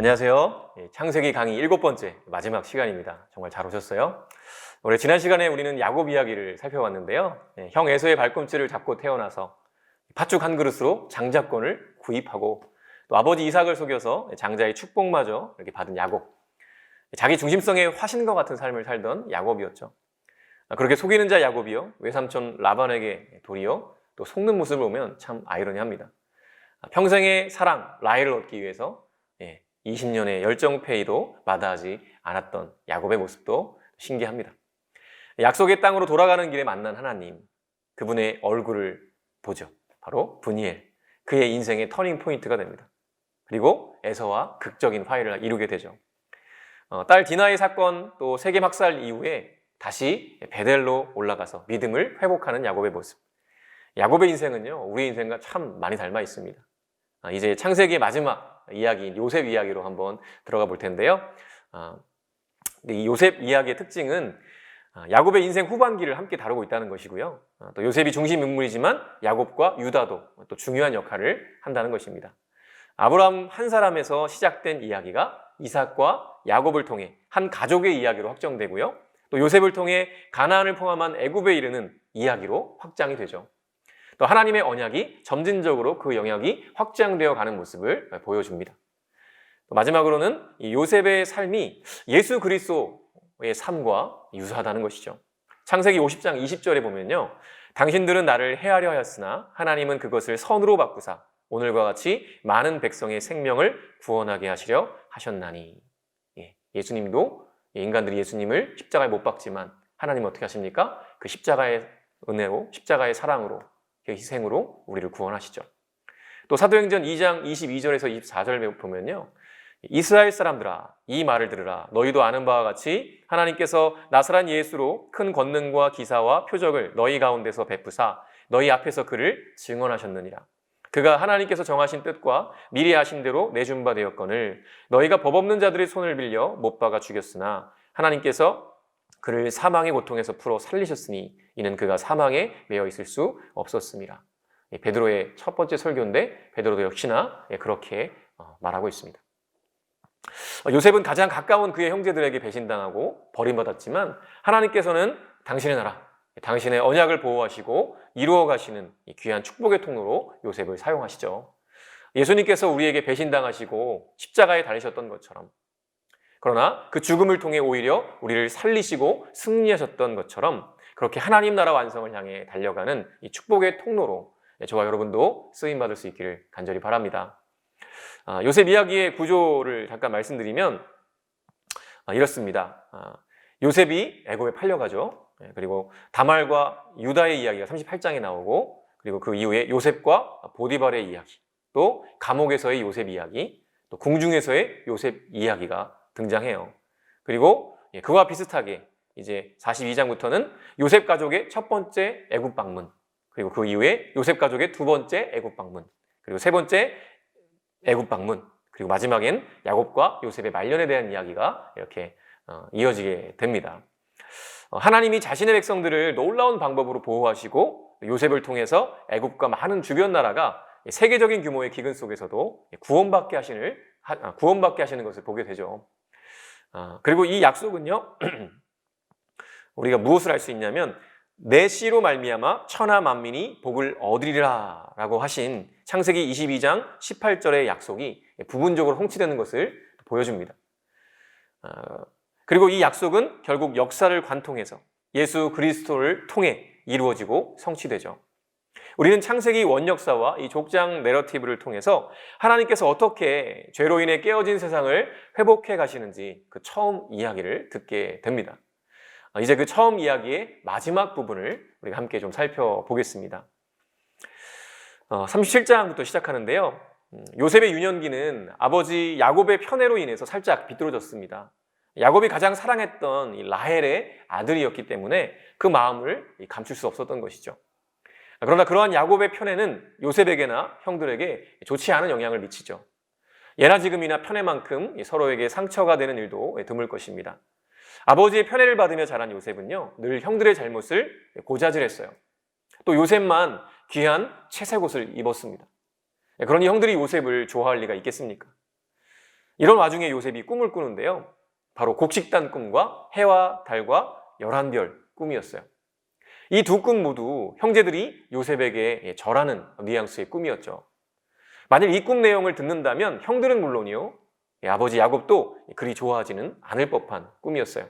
안녕하세요. 창세기 강의 7번째 마지막 시간입니다. 정말 잘 오셨어요. 올해 지난 시간에 우리는 야곱 이야기를 살펴봤는데요. 형 에서의 발꿈치를 잡고 태어나서 팥죽 한 그릇으로 장자권을 구입하고 또 아버지 이삭을 속여서 장자의 축복마저 이렇게 받은 야곱. 자기 중심성의 화신과 같은 삶을 살던 야곱이었죠. 그렇게 속이는 자 야곱이요, 외삼촌 라반에게 도리어 또 속는 모습을 보면 참 아이러니합니다. 평생의 사랑 라헬을 얻기 위해서 20년의 열정페이도 마다하지 않았던 야곱의 모습도 신기합니다. 약속의 땅으로 돌아가는 길에 만난 하나님, 그분의 얼굴을 보죠. 바로 브니엘, 그의 인생의 터닝 포인트가 됩니다. 그리고 에서와 극적인 화해를 이루게 되죠. 딸 디나의 사건, 또 세겜 학살 이후에 다시 베델로 올라가서 믿음을 회복하는 야곱의 모습. 야곱의 인생은요, 우리의 인생과 참 많이 닮아 있습니다. 이제 창세기의 마지막 이야기인 요셉 이야기로 한번 들어가 볼 텐데요. 이 요셉 이야기의 특징은 야곱의 인생 후반기를 함께 다루고 있다는 것이고요. 또 요셉이 중심 인물이지만 야곱과 유다도 또 중요한 역할을 한다는 것입니다. 아브라함 한 사람에서 시작된 이야기가 이삭과 야곱을 통해 한 가족의 이야기로 확정되고요. 또 요셉을 통해 가나안을 포함한 애굽에 이르는 이야기로 확장이 되죠. 또 하나님의 언약이 점진적으로 그 영역이 확장되어 가는 모습을 보여줍니다. 또 마지막으로는 이 요셉의 삶이 예수 그리스도의 삶과 유사하다는 것이죠. 창세기 50장 20절에 보면요, 당신들은 나를 해하려 하였으나 하나님은 그것을 선으로 바꾸사 오늘과 같이 많은 백성의 생명을 구원하게 하시려 하셨나니. 예수님도 인간들이 예수님을 십자가에 못 박지만 하나님은 어떻게 하십니까? 그 십자가의 은혜로, 십자가의 사랑으로, 그 희생으로 우리를 구원하시죠. 또 사도행전 2장 22절에서 24절 보면요, 이스라엘 사람들아 이 말을 들으라. 너희도 아는 바와 같이 하나님께서 나사렛 예수로 큰 권능과 기사와 표적을 너희 가운데서 베푸사 너희 앞에서 그를 증언하셨느니라. 그가 하나님께서 정하신 뜻과 미리 하신 대로 내준 바 되었거늘 너희가 법 없는 자들의 손을 빌려 못 박아 죽였으나 하나님께서 그를 사망의 고통에서 풀어 살리셨으니 이는 그가 사망에 매여 있을 수 없었습니다. 베드로의 첫 번째 설교인데 베드로도 역시나 그렇게 말하고 있습니다. 요셉은 가장 가까운 그의 형제들에게 배신당하고 버림받았지만 하나님께서는 당신의 나라, 당신의 언약을 보호하시고 이루어 가시는 귀한 축복의 통로로 요셉을 사용하시죠. 예수님께서 우리에게 배신당하시고 십자가에 달리셨던 것처럼, 그러나 그 죽음을 통해 오히려 우리를 살리시고 승리하셨던 것처럼 그렇게 하나님 나라 완성을 향해 달려가는 이 축복의 통로로 저와 여러분도 쓰임받을 수 있기를 간절히 바랍니다. 요셉 이야기의 구조를 잠깐 말씀드리면 이렇습니다. 요셉이 애굽에 팔려가죠. 그리고 다말과 유다의 이야기가 38장에 나오고, 그리고 그 이후에 요셉과 보디발의 이야기, 또 감옥에서의 요셉 이야기, 또 궁중에서의 요셉 이야기가 등장해요. 그리고 그와 비슷하게 이제 42장부터는 요셉 가족의 첫 번째 애굽 방문, 그리고 그 이후에 요셉 가족의 두 번째 애굽 방문, 그리고 세 번째 애굽 방문, 그리고 마지막엔 야곱과 요셉의 말년에 대한 이야기가 이렇게 이어지게 됩니다. 하나님이 자신의 백성들을 놀라운 방법으로 보호하시고 요셉을 통해서 애굽과 많은 주변 나라가 세계적인 규모의 기근 속에서도 구원받게 하시는 것을 보게 되죠. 그리고 이 약속은요, 우리가 무엇을 할 수 있냐면 내 씨로 말미암아 천하 만민이 복을 얻으리라 라고 하신 창세기 22장 18절의 약속이 부분적으로 성취되는 것을 보여줍니다. 그리고 이 약속은 결국 역사를 관통해서 예수 그리스도를 통해 이루어지고 성취되죠. 우리는 창세기 원역사와 이 족장 내러티브를 통해서 하나님께서 어떻게 죄로 인해 깨어진 세상을 회복해 가시는지 그 처음 이야기를 듣게 됩니다. 이제 그 처음 이야기의 마지막 부분을 우리가 함께 좀 살펴보겠습니다. 37장부터 시작하는데요. 요셉의 유년기는 아버지 야곱의 편애로 인해서 살짝 비뚤어졌습니다. 야곱이 가장 사랑했던 이 라헬의 아들이었기 때문에 그 마음을 감출 수 없었던 것이죠. 그러나 그러한 야곱의 편애는 요셉에게나 형들에게 좋지 않은 영향을 미치죠. 예나 지금이나 편애만큼 서로에게 상처가 되는 일도 드물 것입니다. 아버지의 편애를 받으며 자란 요셉은요, 늘 형들의 잘못을 고자질했어요. 또 요셉만 귀한 채색 옷을 입었습니다. 그러니 형들이 요셉을 좋아할 리가 있겠습니까? 이런 와중에 요셉이 꿈을 꾸는데요. 바로 곡식단 꿈과 해와 달과 11별 꿈이었어요. 이 두 꿈 모두 형제들이 요셉에게 절하는 뉘앙스의 꿈이었죠. 만일 이 꿈 내용을 듣는다면 형들은 물론이요, 아버지 야곱도 그리 좋아하지는 않을 법한 꿈이었어요.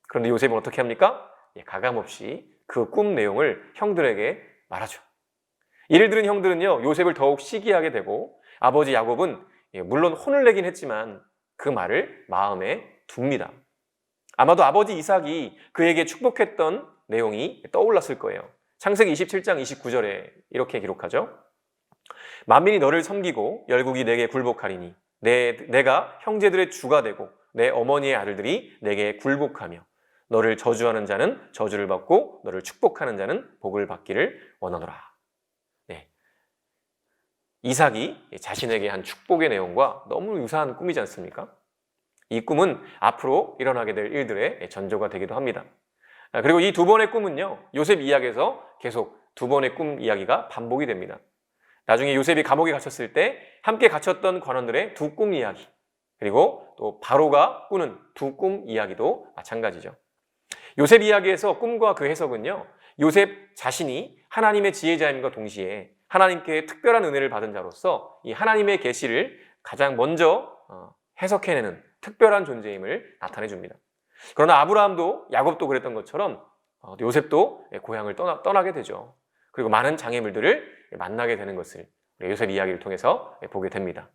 그런데 요셉은 어떻게 합니까? 가감없이 그 꿈 내용을 형들에게 말하죠. 이를 들은 형들은요, 요셉을 더욱 시기하게 되고 아버지 야곱은 물론 혼을 내긴 했지만 그 말을 마음에 둡니다. 아마도 아버지 이삭이 그에게 축복했던 내용이 떠올랐을 거예요. 창세기 27장 29절에 이렇게 기록하죠. 만민이 너를 섬기고 열국이 내게 굴복하리니 내가 형제들의 주가 되고 내 어머니의 아들들이 내게 굴복하며 너를 저주하는 자는 저주를 받고 너를 축복하는 자는 복을 받기를 원하노라. 네. 이삭이 자신에게 한 축복의 내용과 너무 유사한 꿈이지 않습니까? 이 꿈은 앞으로 일어나게 될 일들의 전조가 되기도 합니다. 그리고 이 두 번의 꿈은요, 요셉 이야기에서 계속 두 번의 꿈 이야기가 반복이 됩니다. 나중에 요셉이 감옥에 갇혔을 때 함께 갇혔던 관원들의 두 꿈 이야기, 그리고 또 바로가 꾸는 두 꿈 이야기도 마찬가지죠. 요셉 이야기에서 꿈과 그 해석은요, 요셉 자신이 하나님의 지혜자임과 동시에 하나님께 특별한 은혜를 받은 자로서 이 하나님의 계시를 가장 먼저 해석해내는 특별한 존재임을 나타내 줍니다. 그러나 아브라함도 야곱도 그랬던 것처럼 요셉도 고향을 떠나게 되죠. 그리고 많은 장애물들을 만나게 되는 것을 요셉 이야기를 통해서 보게 됩니다.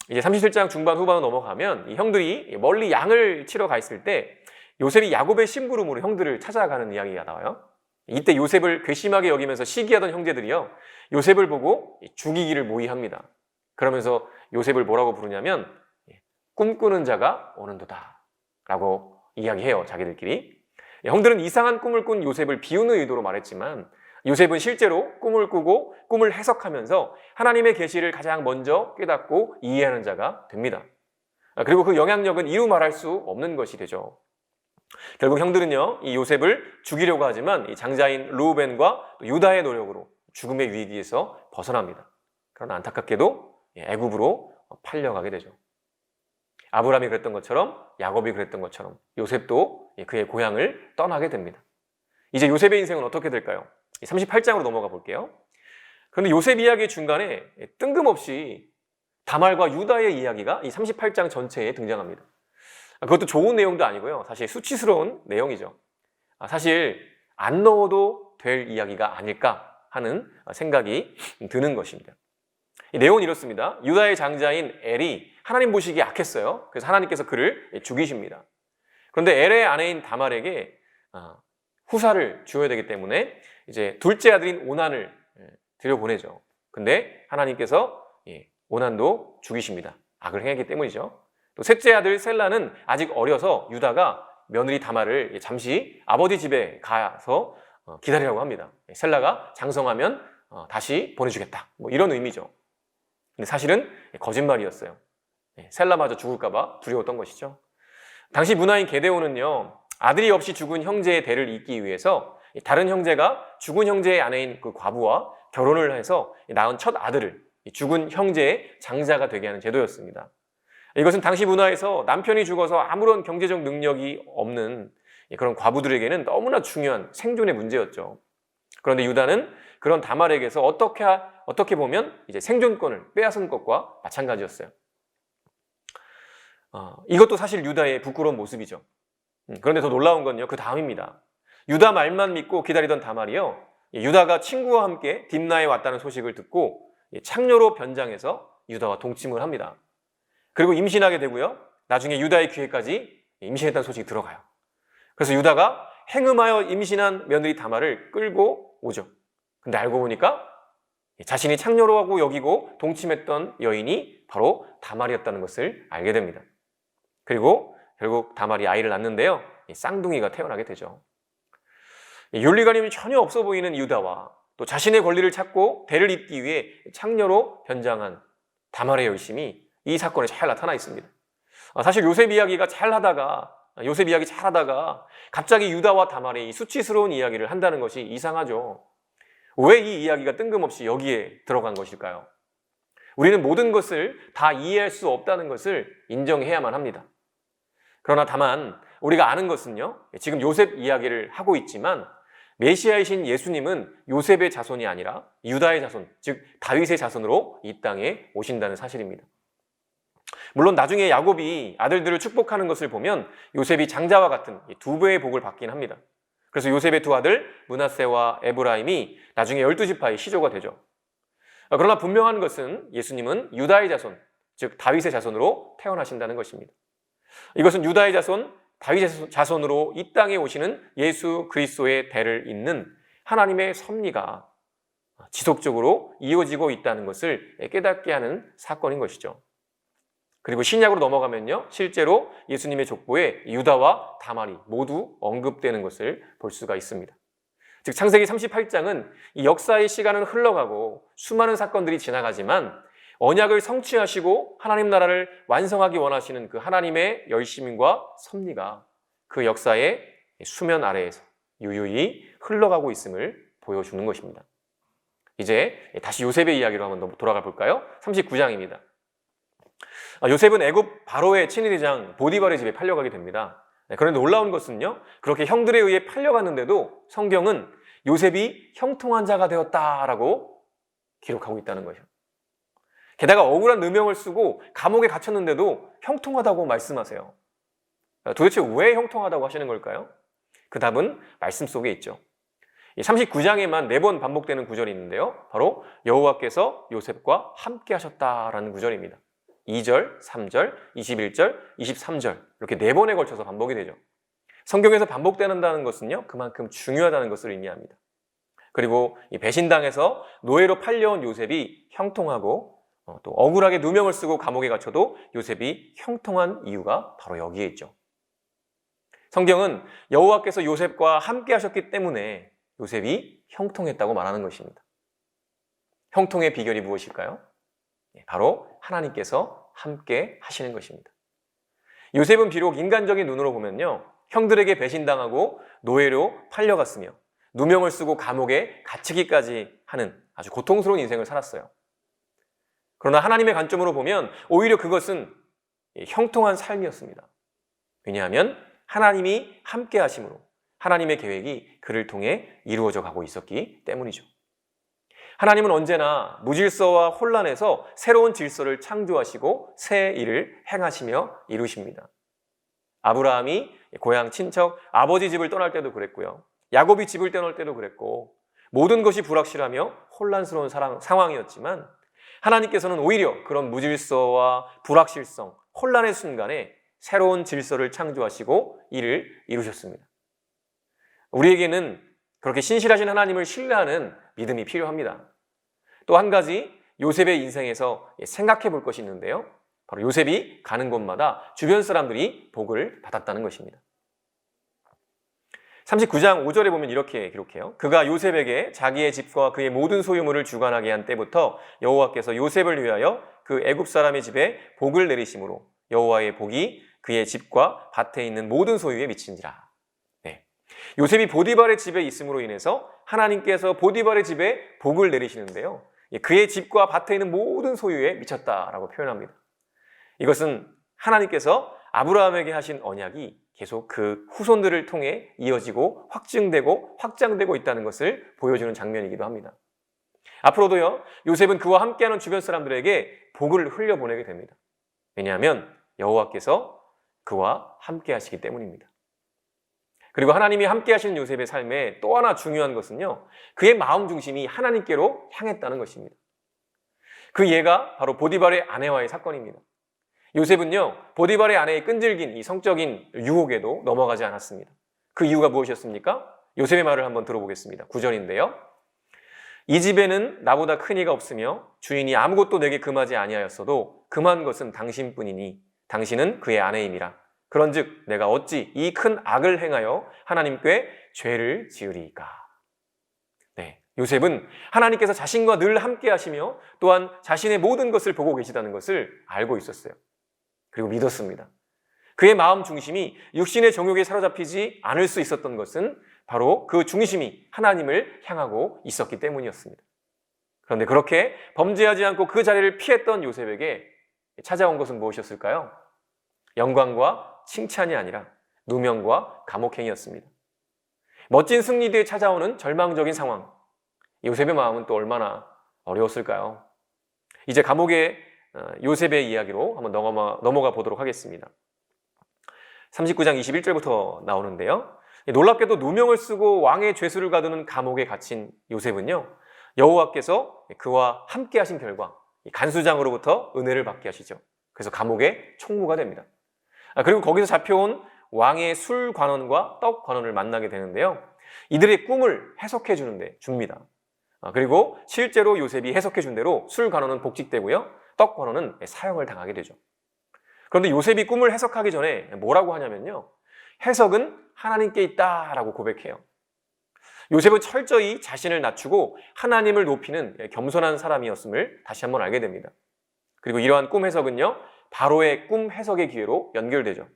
이제 37장 중반 후반으로 넘어가면 이 형들이 멀리 양을 치러 가 있을 때 요셉이 야곱의 심부름으로 형들을 찾아가는 이야기가 나와요. 이때 요셉을 괘씸하게 여기면서 시기하던 형제들이요, 요셉을 보고 죽이기를 모의합니다. 그러면서 요셉을 뭐라고 부르냐면 꿈꾸는 자가 오는도다 라고 이야기해요, 자기들끼리. 형들은 이상한 꿈을 꾼 요셉을 비우는 의도로 말했지만 요셉은 실제로 꿈을 꾸고 꿈을 해석하면서 하나님의 계시를 가장 먼저 깨닫고 이해하는 자가 됩니다. 그리고 그 영향력은 이루 말할 수 없는 것이 되죠. 결국 형들은요, 이 요셉을 죽이려고 하지만 이 장자인 르우벤과 유다의 노력으로 죽음의 위기에서 벗어납니다. 그러나 안타깝게도 애굽으로 팔려가게 되죠. 아브라함이 그랬던 것처럼 야곱이 그랬던 것처럼 요셉도 그의 고향을 떠나게 됩니다. 이제 요셉의 인생은 어떻게 될까요? 38장으로 넘어가 볼게요. 그런데 요셉 이야기 중간에 뜬금없이 다말과 유다의 이야기가 이 38장 전체에 등장합니다. 그것도 좋은 내용도 아니고요, 사실 수치스러운 내용이죠. 사실 안 넣어도 될 이야기가 아닐까 하는 생각이 드는 것입니다. 이 내용은 이렇습니다. 유다의 장자인 엘이 하나님 보시기에 악했어요. 그래서 하나님께서 그를 죽이십니다. 그런데 엘의 아내인 다말에게 후사를 주어야 되기 때문에 이제 둘째 아들인 오난을 들여보내죠. 근데 하나님께서 오난도 죽이십니다. 악을 행했기 때문이죠. 또 셋째 아들 셀라는 아직 어려서 유다가 며느리 다말을 잠시 아버지 집에 가서 기다리라고 합니다. 셀라가 장성하면 다시 보내주겠다, 뭐 이런 의미죠. 근데 사실은 거짓말이었어요. 셀라마저 죽을까봐 두려웠던 것이죠. 당시 문화인 게데온은요, 아들이 없이 죽은 형제의 대를 잇기 위해서 다른 형제가 죽은 형제의 아내인 그 과부와 결혼을 해서 낳은 첫 아들을 죽은 형제의 장자가 되게 하는 제도였습니다. 이것은 당시 문화에서 남편이 죽어서 아무런 경제적 능력이 없는 그런 과부들에게는 너무나 중요한 생존의 문제였죠. 그런데 유다는 그런 다말에게서 어떻게 보면 이제 생존권을 빼앗은 것과 마찬가지였어요. 이것도 사실 유다의 부끄러운 모습이죠. 그런데 더 놀라운 건요, 그 다음입니다. 유다 말만 믿고 기다리던 다말이요, 유다가 친구와 함께 딥나에 왔다는 소식을 듣고 창녀로 변장해서 유다와 동침을 합니다. 그리고 임신하게 되고요, 나중에 유다의 귀에까지 임신했다는 소식이 들어가요. 그래서 유다가 행음하여 임신한 며느리 다말을 끌고 오죠. 근데 알고 보니까 자신이 창녀로 여기고 동침했던 여인이 바로 다말이었다는 것을 알게 됩니다. 그리고 결국 다말이 아이를 낳는데요, 쌍둥이가 태어나게 되죠. 윤리관념이 전혀 없어 보이는 유다와 또 자신의 권리를 찾고 대를 잇기 위해 창녀로 변장한 다말의 열심이 이 사건에 잘 나타나 있습니다. 사실 요셉 이야기 잘하다가 갑자기 유다와 다말의 이 수치스러운 이야기를 한다는 것이 이상하죠. 왜 이 이야기가 뜬금없이 여기에 들어간 것일까요? 우리는 모든 것을 다 이해할 수 없다는 것을 인정해야만 합니다. 그러나 다만 우리가 아는 것은요, 지금 요셉 이야기를 하고 있지만 메시아이신 예수님은 요셉의 자손이 아니라 유다의 자손, 즉 다윗의 자손으로 이 땅에 오신다는 사실입니다. 물론 나중에 야곱이 아들들을 축복하는 것을 보면 요셉이 장자와 같은 두 배의 복을 받긴 합니다. 그래서 요셉의 두 아들 므낫세와 에브라임이 나중에 12지파의 시조가 되죠. 그러나 분명한 것은 예수님은 유다의 자손, 즉 다윗의 자손으로 태어나신다는 것입니다. 이것은 유다의 자손, 다윗의 자손으로 이 땅에 오시는 예수 그리스도의 대를 잇는 하나님의 섭리가 지속적으로 이어지고 있다는 것을 깨닫게 하는 사건인 것이죠. 그리고 신약으로 넘어가면요, 실제로 예수님의 족보에 유다와 다말이 모두 언급되는 것을 볼 수가 있습니다. 즉 창세기 38장은 이 역사의 시간은 흘러가고 수많은 사건들이 지나가지만 언약을 성취하시고 하나님 나라를 완성하기 원하시는 그 하나님의 열심과 섭리가 그 역사의 수면 아래에서 유유히 흘러가고 있음을 보여주는 것입니다. 이제 다시 요셉의 이야기로 한번 돌아가 볼까요? 39장입니다. 요셉은 애굽 바로의 친위대장 보디발의 집에 팔려가게 됩니다. 그런데 놀라운 것은요, 그렇게 형들에 의해 팔려갔는데도 성경은 요셉이 형통한 자가 되었다라고 기록하고 있다는 거죠. 게다가 억울한 누명을 쓰고 감옥에 갇혔는데도 형통하다고 말씀하세요. 도대체 왜 형통하다고 하시는 걸까요? 그 답은 말씀 속에 있죠. 39장에만 4번 반복되는 구절이 있는데요, 바로 여호와께서 요셉과 함께 하셨다라는 구절입니다. 2절, 3절, 21절, 23절 이렇게 4번에 걸쳐서 반복이 되죠. 성경에서 반복된다는 것은요, 그만큼 중요하다는 것을 의미합니다. 그리고 이 배신당해서 노예로 팔려온 요셉이 형통하고 또 억울하게 누명을 쓰고 감옥에 갇혀도 요셉이 형통한 이유가 바로 여기에 있죠. 성경은 여호와께서 요셉과 함께 하셨기 때문에 요셉이 형통했다고 말하는 것입니다. 형통의 비결이 무엇일까요? 바로 하나님께서 함께 하시는 것입니다. 요셉은 비록 인간적인 눈으로 보면요, 형들에게 배신당하고 노예로 팔려갔으며 누명을 쓰고 감옥에 갇히기까지 하는 아주 고통스러운 인생을 살았어요. 그러나 하나님의 관점으로 보면 오히려 그것은 형통한 삶이었습니다. 왜냐하면 하나님이 함께 하심으로 하나님의 계획이 그를 통해 이루어져 가고 있었기 때문이죠. 하나님은 언제나 무질서와 혼란에서 새로운 질서를 창조하시고 새 일을 행하시며 이루십니다. 아브라함이 고향 친척 아버지 집을 떠날 때도 그랬고요, 야곱이 집을 떠날 때도 그랬고, 모든 것이 불확실하며 혼란스러운 상황이었지만 하나님께서는 오히려 그런 무질서와 불확실성, 혼란의 순간에 새로운 질서를 창조하시고 일을 이루셨습니다. 우리에게는 그렇게 신실하신 하나님을 신뢰하는 믿음이 필요합니다. 또 한 가지 요셉의 인생에서 생각해 볼 것이 있는데요, 바로 요셉이 가는 곳마다 주변 사람들이 복을 받았다는 것입니다. 39장 5절에 보면 이렇게 기록해요. 그가 요셉에게 자기의 집과 그의 모든 소유물을 주관하게 한 때부터 여호와께서 요셉을 위하여 그 애굽 사람의 집에 복을 내리심으로 여호와의 복이 그의 집과 밭에 있는 모든 소유에 미친지라. 요셉이 보디발의 집에 있음으로 인해서 하나님께서 보디발의 집에 복을 내리시는데요, 그의 집과 밭에 있는 모든 소유에 미쳤다라고 표현합니다. 이것은 하나님께서 아브라함에게 하신 언약이 계속 그 후손들을 통해 이어지고 확증되고 확장되고 있다는 것을 보여주는 장면이기도 합니다. 앞으로도요, 요셉은 그와 함께하는 주변 사람들에게 복을 흘려보내게 됩니다. 왜냐하면 여호와께서 그와 함께 하시기 때문입니다. 그리고 하나님이 함께 하시는 요셉의 삶에 또 하나 중요한 것은요, 그의 마음 중심이 하나님께로 향했다는 것입니다. 그 예가 바로 보디발의 아내와의 사건입니다. 요셉은요, 보디발의 아내의 끈질긴 이 성적인 유혹에도 넘어가지 않았습니다. 그 이유가 무엇이었습니까? 요셉의 말을 한번 들어보겠습니다. 9절인데요. 이 집에는 나보다 큰 이가 없으며 주인이 아무것도 내게 금하지 아니하였어도 금한 것은 당신뿐이니 당신은 그의 아내임이라. 그런즉 내가 어찌 이 큰 악을 행하여 하나님께 죄를 지으리이까. 요셉은 하나님께서 자신과 늘 함께 하시며 또한 자신의 모든 것을 보고 계시다는 것을 알고 있었어요. 그리고 믿었습니다. 그의 마음 중심이 육신의 정욕에 사로잡히지 않을 수 있었던 것은 바로 그 중심이 하나님을 향하고 있었기 때문이었습니다. 그런데 그렇게 범죄하지 않고 그 자리를 피했던 요셉에게 찾아온 것은 무엇이었을까요? 영광과 칭찬이 아니라 누명과 감옥행이었습니다. 멋진 승리 뒤에 찾아오는 절망적인 상황. 요셉의 마음은 또 얼마나 어려웠을까요? 이제 감옥의 요셉의 이야기로 한번 넘어가 보도록 하겠습니다. 39장 21절부터 나오는데요. 놀랍게도 누명을 쓰고 왕의 죄수를 가두는 감옥에 갇힌 요셉은요, 여호와께서 그와 함께 하신 결과 간수장으로부터 은혜를 받게 하시죠. 그래서 감옥의 총무가 됩니다. 그리고 거기서 잡혀온 왕의 술 관원과 떡 관원을 만나게 되는데요. 이들의 꿈을 해석해 주는데 줍니다. 그리고 실제로 요셉이 해석해 준 대로 술 관원은 복직되고요. 떡 관원은 사형을 당하게 되죠. 그런데 요셉이 꿈을 해석하기 전에 뭐라고 하냐면요. 해석은 하나님께 있다라고 고백해요. 요셉은 철저히 자신을 낮추고 하나님을 높이는 겸손한 사람이었음을 다시 한번 알게 됩니다. 그리고 이러한 꿈 해석은요. 바로의 꿈 해석의 기회로 연결되죠.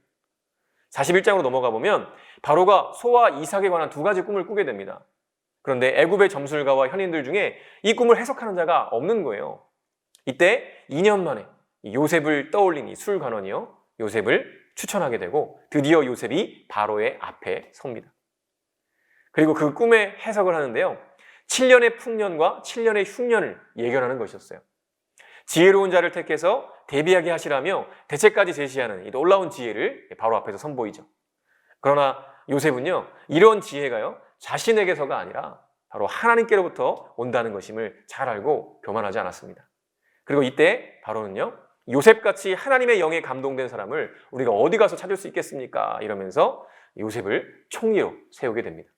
41장으로 넘어가 보면 바로가 소와 이삭에 관한 두 가지 꿈을 꾸게 됩니다. 그런데 애굽의 점술가와 현인들 중에 이 꿈을 해석하는 자가 없는 거예요. 이때 2년 만에 요셉을 떠올린 이 술관원이요. 요셉을 추천하게 되고 드디어 요셉이 바로의 앞에 섭니다. 그리고 그 꿈의 해석을 하는데요. 7년의 풍년과 7년의 흉년을 예견하는 것이었어요. 지혜로운 자를 택해서 대비하게 하시라며 대책까지 제시하는 이 놀라운 지혜를 바로 앞에서 선보이죠. 그러나 요셉은요. 이런 지혜가요. 자신에게서가 아니라 바로 하나님께로부터 온다는 것임을 잘 알고 교만하지 않았습니다. 그리고 이때 바로는요. 요셉같이 하나님의 영에 감동된 사람을 우리가 어디 가서 찾을 수 있겠습니까? 이러면서 요셉을 총리로 세우게 됩니다.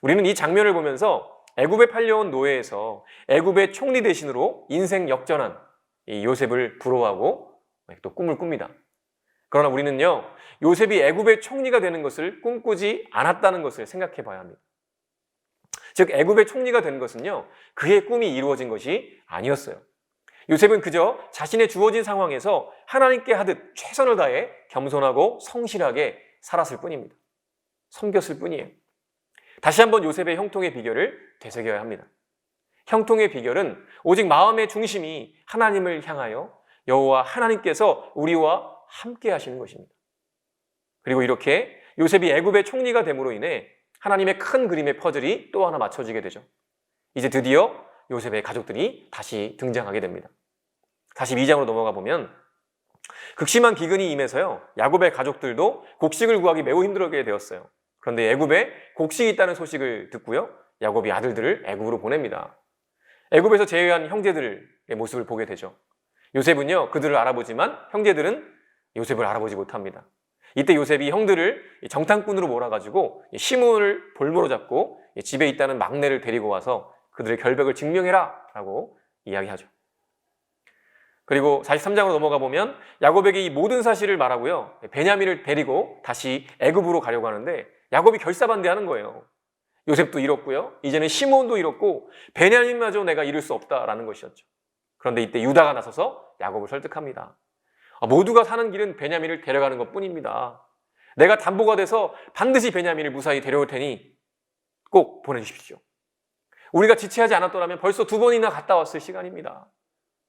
우리는 이 장면을 보면서 애굽에 팔려온 노예에서 애굽의 총리 대신으로 인생 역전한 이 요셉을 부러워하고 또 꿈을 꿉니다. 그러나 우리는요, 요셉이 애굽의 총리가 되는 것을 꿈꾸지 않았다는 것을 생각해 봐야 합니다. 즉, 애굽의 총리가 된 것은요, 그의 꿈이 이루어진 것이 아니었어요. 요셉은 그저 자신의 주어진 상황에서 하나님께 하듯 최선을 다해 겸손하고 성실하게 살았을 뿐입니다. 섬겼을 뿐이에요. 다시 한번 요셉의 형통의 비결을 되새겨야 합니다. 형통의 비결은 오직 마음의 중심이 하나님을 향하여 여호와 하나님께서 우리와 함께 하시는 것입니다. 그리고 이렇게 요셉이 애굽의 총리가 됨으로 인해 하나님의 큰 그림의 퍼즐이 또 하나 맞춰지게 되죠. 이제 드디어 요셉의 가족들이 다시 등장하게 됩니다. 42장으로 넘어가 보면 극심한 기근이 임해서요. 야곱의 가족들도 곡식을 구하기 매우 힘들게 되었어요. 그런데 애굽에 곡식이 있다는 소식을 듣고요. 야곱이 아들들을 애굽으로 보냅니다. 애굽에서 제외한 형제들의 모습을 보게 되죠. 요셉은요. 그들을 알아보지만 형제들은 요셉을 알아보지 못합니다. 이때 요셉이 형들을 정탐꾼으로 몰아가지고 시므온을 볼모로 잡고 집에 있다는 막내를 데리고 와서 그들의 결백을 증명해라 라고 이야기하죠. 그리고 43장으로 넘어가 보면 야곱에게 이 모든 사실을 말하고요. 베냐민을 데리고 다시 애굽으로 가려고 하는데 야곱이 결사반대하는 거예요. 요셉도 잃었고요. 이제는 시므온도 잃었고 베냐민마저 내가 잃을 수 없다라는 것이었죠. 그런데 이때 유다가 나서서 야곱을 설득합니다. 모두가 사는 길은 베냐민을 데려가는 것뿐입니다. 내가 담보가 돼서 반드시 베냐민을 무사히 데려올 테니 꼭 보내주십시오. 우리가 지체하지 않았더라면 벌써 2번이나 갔다 왔을 시간입니다.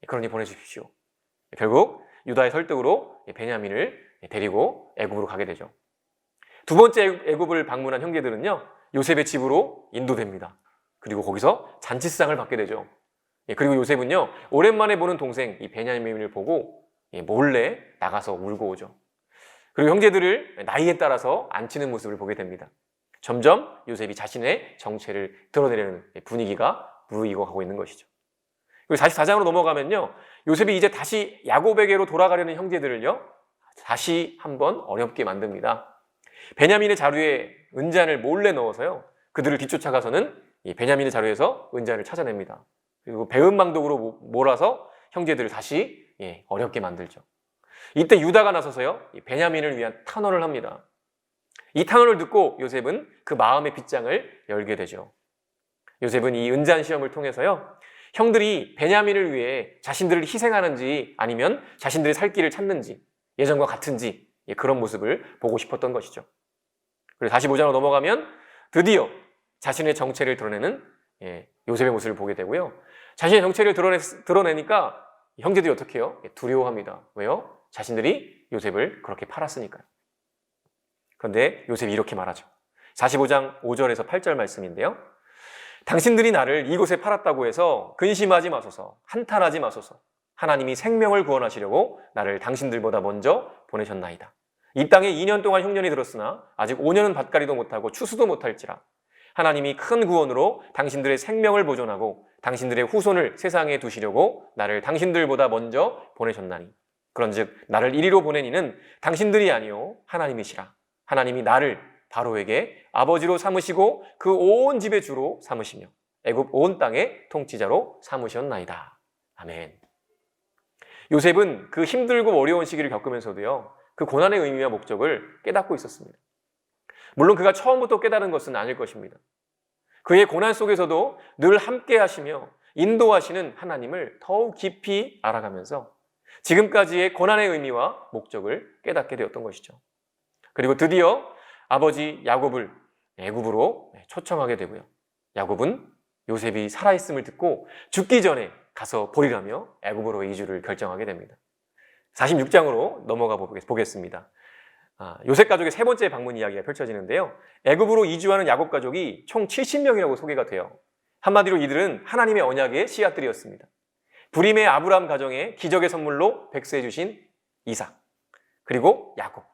그러니 보내주십시오. 결국 유다의 설득으로 베냐민을 데리고 애굽으로 가게 되죠. 두 번째 애굽을 방문한 형제들은요. 요셉의 집으로 인도됩니다. 그리고 거기서 잔치상을 받게 되죠. 그리고 요셉은요. 오랜만에 보는 동생 이 베냐민을 보고 몰래 나가서 울고 오죠. 그리고 형제들을 나이에 따라서 앉히는 모습을 보게 됩니다. 점점 요셉이 자신의 정체를 드러내려는 분위기가 무르익어 가고 있는 것이죠. 그리고 44장으로 넘어가면요. 요셉이 이제 다시 야곱에게로 돌아가려는 형제들을요. 다시 한번 어렵게 만듭니다. 베냐민의 자루에 은잔을 몰래 넣어서요. 그들을 뒤쫓아가서는 이 베냐민의 자루에서 은잔을 찾아냅니다. 그리고 배은망덕으로 몰아서 형제들을 다시 어렵게 만들죠. 이때 유다가 나서서요. 베냐민을 위한 탄원을 합니다. 이 탄원을 듣고 요셉은 그 마음의 빗장을 열게 되죠. 요셉은 이 은잔 시험을 통해서요. 형들이 베냐민을 위해 자신들을 희생하는지 아니면 자신들이 살 길을 찾는지 예전과 같은지 그런 모습을 보고 싶었던 것이죠. 그리고 45장으로 넘어가면 드디어 자신의 정체를 드러내는 요셉의 모습을 보게 되고요. 자신의 정체를 드러내니까 형제들이 어떻게 해요? 두려워합니다. 왜요? 자신들이 요셉을 그렇게 팔았으니까요. 그런데 요셉이 이렇게 말하죠. 45장 5절에서 8절 말씀인데요. 당신들이 나를 이곳에 팔았다고 해서 근심하지 마소서, 한탄하지 마소서. 하나님이 생명을 구원하시려고 나를 당신들보다 먼저 보내셨나이다. 이 땅에 2년 동안 흉년이 들었으나 아직 5년은 밭갈이도 못하고 추수도 못할지라. 하나님이 큰 구원으로 당신들의 생명을 보존하고 당신들의 후손을 세상에 두시려고 나를 당신들보다 먼저 보내셨나니. 그런즉 나를 이리로 보낸 이는 당신들이 아니요 하나님이시라. 하나님이 나를 바로에게 아버지로 삼으시고 그 온 집의 주로 삼으시며 애굽 온 땅의 통치자로 삼으셨나이다. 아멘. 요셉은 그 힘들고 어려운 시기를 겪으면서도요, 그 고난의 의미와 목적을 깨닫고 있었습니다. 물론 그가 처음부터 깨달은 것은 아닐 것입니다. 그의 고난 속에서도 늘 함께 하시며 인도하시는 하나님을 더욱 깊이 알아가면서 지금까지의 고난의 의미와 목적을 깨닫게 되었던 것이죠. 그리고 드디어 아버지 야곱을 애굽으로 초청하게 되고요. 야곱은 요셉이 살아있음을 듣고 죽기 전에 가서 보리라며 애굽으로 이주를 결정하게 됩니다. 46장으로 넘어가 보겠습니다. 요셉 가족의 세 번째 방문 이야기가 펼쳐지는데요. 애굽으로 이주하는 야곱 가족이 총 70명이라고 소개가 돼요. 한마디로 이들은 하나님의 언약의 씨앗들이었습니다. 불임의 아브라함 가정에 기적의 선물로 백세해 주신 이삭, 그리고 야곱.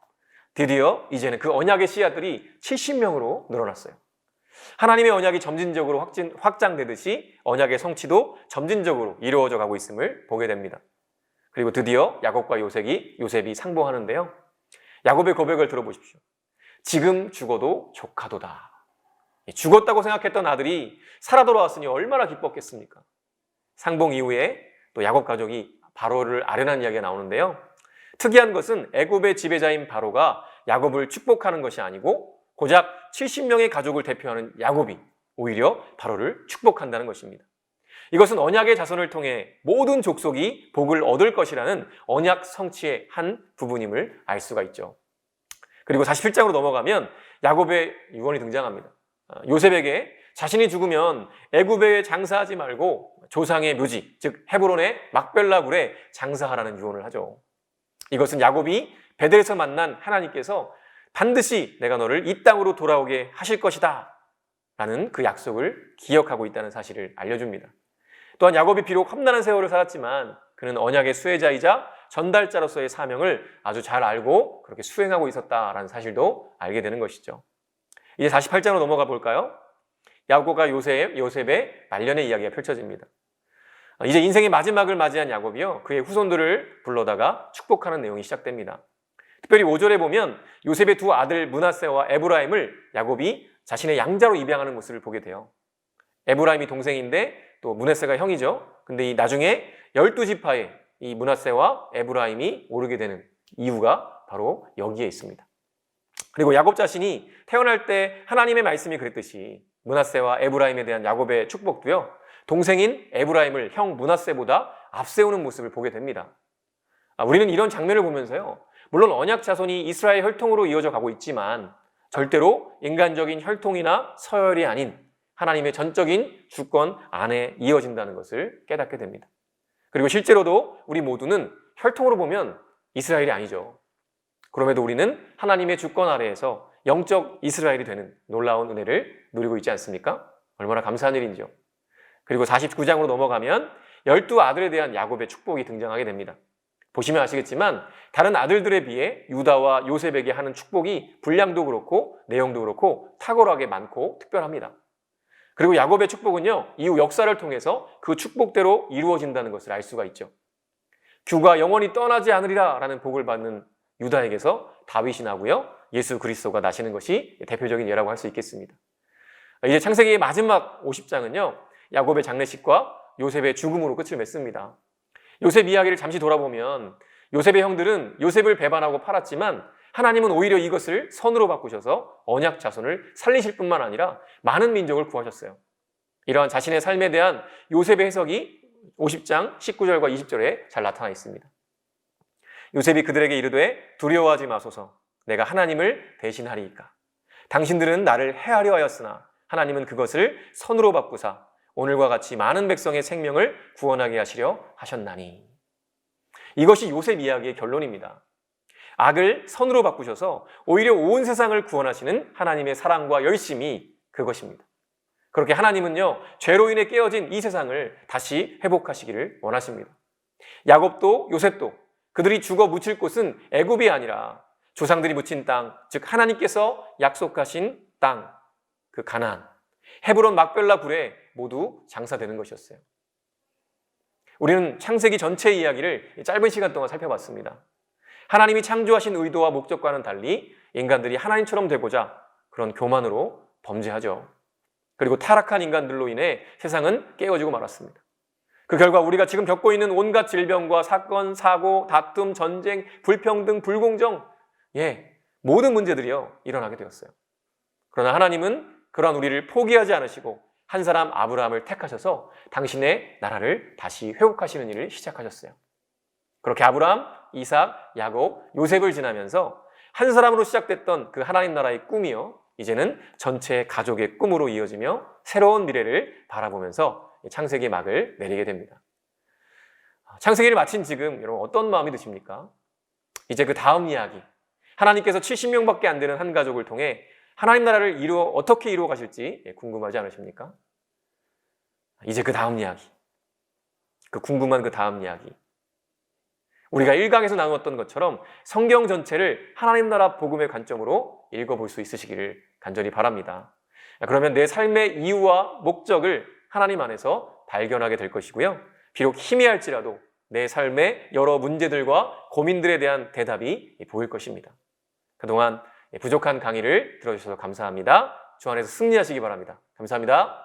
드디어 이제는 그 언약의 씨앗들이 70명으로 늘어났어요. 하나님의 언약이 점진적으로 확장되듯이 언약의 성취도 점진적으로 이루어져 가고 있음을 보게 됩니다. 그리고 드디어 야곱과 요셉이 상봉하는데요. 야곱의 고백을 들어보십시오. 지금 죽어도 조카도다. 죽었다고 생각했던 아들이 살아 돌아왔으니 얼마나 기뻤겠습니까? 상봉 이후에 또 야곱 가족이 바로를 아련한 이야기가 나오는데요. 특이한 것은 애굽의 지배자인 바로가 야곱을 축복하는 것이 아니고 고작 70명의 가족을 대표하는 야곱이 오히려 바로를 축복한다는 것입니다. 이것은 언약의 자손을 통해 모든 족속이 복을 얻을 것이라는 언약 성취의 한 부분임을 알 수가 있죠. 그리고 47장으로 넘어가면 야곱의 유언이 등장합니다. 요셉에게 자신이 죽으면 애굽에 장사하지 말고 조상의 묘지, 즉 헤브론의 막벨라 굴에 장사하라는 유언을 하죠. 이것은 야곱이 베델에서 만난 하나님께서 반드시 내가 너를 이 땅으로 돌아오게 하실 것이다 라는 그 약속을 기억하고 있다는 사실을 알려줍니다. 또한 야곱이 비록 험난한 세월을 살았지만 그는 언약의 수혜자이자 전달자로서의 사명을 아주 잘 알고 그렇게 수행하고 있었다라는 사실도 알게 되는 것이죠. 이제 48장으로 넘어가 볼까요? 야곱과 요셉의 말년의 이야기가 펼쳐집니다. 이제 인생의 마지막을 맞이한 야곱이요, 그의 후손들을 불러다가 축복하는 내용이 시작됩니다. 특별히 5절에 보면 요셉의 두 아들 므낫세와 에브라임을 야곱이 자신의 양자로 입양하는 모습을 보게 돼요. 에브라임이 동생인데 또 므낫세가 형이죠. 근데 이 나중에 12지파에 이 므낫세와 에브라임이 오르게 되는 이유가 바로 여기에 있습니다. 그리고 야곱 자신이 태어날 때 하나님의 말씀이 그랬듯이 므낫세와 에브라임에 대한 야곱의 축복도요, 동생인 에브라임을 형 므낫세보다 앞세우는 모습을 보게 됩니다. 우리는 이런 장면을 보면서요, 물론 언약 자손이 이스라엘 혈통으로 이어져 가고 있지만 절대로 인간적인 혈통이나 서열이 아닌 하나님의 전적인 주권 안에 이어진다는 것을 깨닫게 됩니다. 그리고 실제로도 우리 모두는 혈통으로 보면 이스라엘이 아니죠. 그럼에도 우리는 하나님의 주권 아래에서 영적 이스라엘이 되는 놀라운 은혜를 누리고 있지 않습니까? 얼마나 감사한 일인지요. 그리고 49장으로 넘어가면 12아들에 대한 야곱의 축복이 등장하게 됩니다. 보시면 아시겠지만 다른 아들들에 비해 유다와 요셉에게 하는 축복이 분량도 그렇고 내용도 그렇고 탁월하게 많고 특별합니다. 그리고 야곱의 축복은요, 이후 역사를 통해서 그 축복대로 이루어진다는 것을 알 수가 있죠. 규가 영원히 떠나지 않으리라 라는 복을 받는 유다에게서 다윗이 나고요, 예수 그리스도가 나시는 것이 대표적인 예라고 할 수 있겠습니다. 이제 창세기의 마지막 50장은요, 야곱의 장례식과 요셉의 죽음으로 끝을 맺습니다. 요셉 이야기를 잠시 돌아보면 요셉의 형들은 요셉을 배반하고 팔았지만 하나님은 오히려 이것을 선으로 바꾸셔서 언약 자손을 살리실 뿐만 아니라 많은 민족을 구하셨어요. 이러한 자신의 삶에 대한 요셉의 해석이 50장 19절과 20절에 잘 나타나 있습니다. 요셉이 그들에게 이르되 두려워하지 마소서, 내가 하나님을 대신하리이까. 당신들은 나를 해하려 하였으나 하나님은 그것을 선으로 바꾸사 오늘과 같이 많은 백성의 생명을 구원하게 하시려 하셨나니. 이것이 요셉 이야기의 결론입니다. 악을 선으로 바꾸셔서 오히려 온 세상을 구원하시는 하나님의 사랑과 열심이 그것입니다. 그렇게 하나님은요, 죄로 인해 깨어진 이 세상을 다시 회복하시기를 원하십니다. 야곱도 요셉도 그들이 죽어 묻힐 곳은 애굽이 아니라 조상들이 묻힌 땅, 즉 하나님께서 약속하신 땅, 그 가나안, 헤브론 막벨라 굴에 모두 장사되는 것이었어요. 우리는 창세기 전체 이야기를 짧은 시간 동안 살펴봤습니다. 하나님이 창조하신 의도와 목적과는 달리 인간들이 하나님처럼 되고자 그런 교만으로 범죄하죠. 그리고 타락한 인간들로 인해 세상은 깨어지고 말았습니다. 그 결과 우리가 지금 겪고 있는 온갖 질병과 사건, 사고, 다툼, 전쟁, 불평등, 불공정, 모든 문제들이요 일어나게 되었어요. 그러나 하나님은 그러한 우리를 포기하지 않으시고 한 사람 아브라함을 택하셔서 당신의 나라를 다시 회복하시는 일을 시작하셨어요. 그렇게 아브라함, 이삭, 야곱, 요셉을 지나면서 한 사람으로 시작됐던 그 하나님 나라의 꿈이요 이제는 전체 가족의 꿈으로 이어지며 새로운 미래를 바라보면서 창세기 막을 내리게 됩니다. 창세기를 마친 지금 여러분 어떤 마음이 드십니까? 이제 그 다음 이야기, 하나님께서 70명밖에 안 되는 한 가족을 통해 하나님 나라를 어떻게 이루어 가실지 궁금하지 않으십니까? 이제 그 다음 이야기, 그 궁금한 그 다음 이야기, 우리가 1강에서 나누었던 것처럼 성경 전체를 하나님 나라 복음의 관점으로 읽어볼 수 있으시기를 간절히 바랍니다. 그러면 내 삶의 이유와 목적을 하나님 안에서 발견하게 될 것이고요. 비록 희미할지라도 내 삶의 여러 문제들과 고민들에 대한 대답이 보일 것입니다. 그동안 부족한 강의를 들어주셔서 감사합니다. 주 안에서 승리하시기 바랍니다. 감사합니다.